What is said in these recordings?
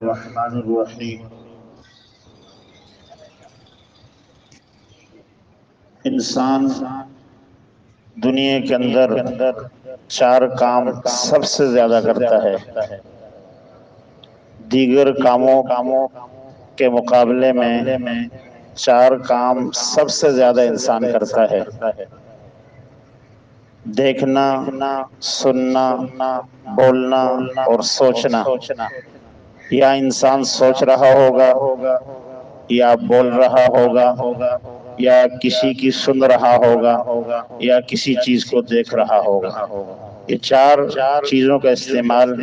الرحمن الرحیم۔ انسان دنیا کے اندر چار کام سب سے زیادہ کرتا ہے۔ دیگر کاموں کے مقابلے میں چار کام سب سے زیادہ انسان کرتا ہے۔ دیکھنا، سننا، بولنا اور سوچنا۔ یا انسان سوچ رہا ہوگا، یا بول رہا ہوگا، یا کسی کی سن رہا ہوگا، یا کسی چیز کو دیکھ رہا ہوگا۔ یہ چار چیزوں کا استعمال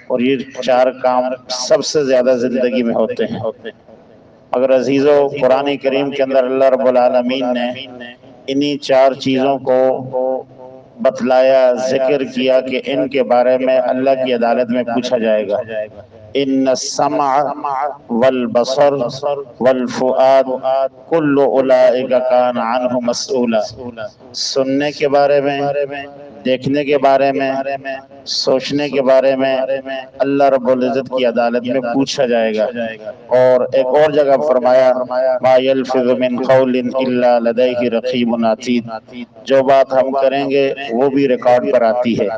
اور یہ چار کام سب سے زیادہ زندگی میں ہوتے ہیں۔ اگر عزیزو، قرآن کریم کے اندر اللہ رب العالمین نے انہی چار چیزوں کو بتلایا، ذکر کیا کہ ان کے بارے میں اللہ کی عدالت میں پوچھا جائے گا۔ ان السمع والبصر والفؤاد کل اولئک کان عنہ مسئولا۔ سننے کے بارے میں، دیکھنے کے بارے میں، سوچنے کے بارے میں اللہ رب العزت کی عدالت میں پوچھا جائے گا۔ اور ایک اور جگہ فرمایا ما یلفظ من قول الا لدیہ رقیب عتید۔ جو بات ہم کریں گے وہ بھی ریکارڈ پر آتی ہے۔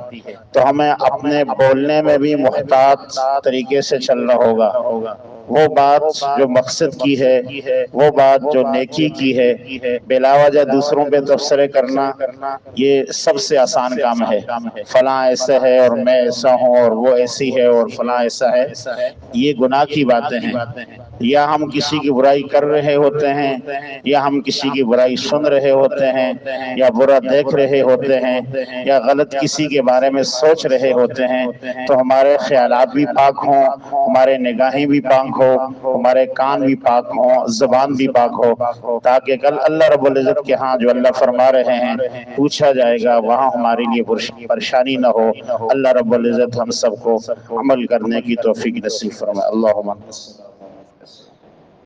تو ہمیں اپنے بولنے میں بھی محتاط طریقے سے چلنا ہوگا۔ وہ بات جو مقصد کی ہے، وہ بات جو نیکی کی ہے، بلا وجہ دوسروں پہ تبصرے کرنا یہ سب سے آسان کام ہے۔ فلاں ایسا ہے اور میں ایسا ہوں اور وہ ایسی ہے اور فلاں ایسا ہے، یہ گناہ کی باتیں ہیں۔ یا ہم کسی کی برائی کر رہے ہوتے ہیں، یا ہم کسی کی برائی سن رہے ہوتے ہیں، یا برا دیکھ رہے ہوتے ہیں، یا غلط کسی کے بارے میں سوچ رہے ہوتے ہیں، تو ہمارے خیالات بھی پاک ہوں، ہمارے نگاہیں بھی پاک ہو، ہمارے کان بھی پاک ہوں، زبان بھی پاک ہو، تاکہ کل اللہ رب العزت کے ہاں جو اللہ فرما رہے ہیں پوچھا جائے گا، وہاں ہمارے لیے پریشانی نہ ہو۔ اللہ رب العزت ہم سب کو عمل کرنے کی توفیق نصیب فرمائے۔ اللہم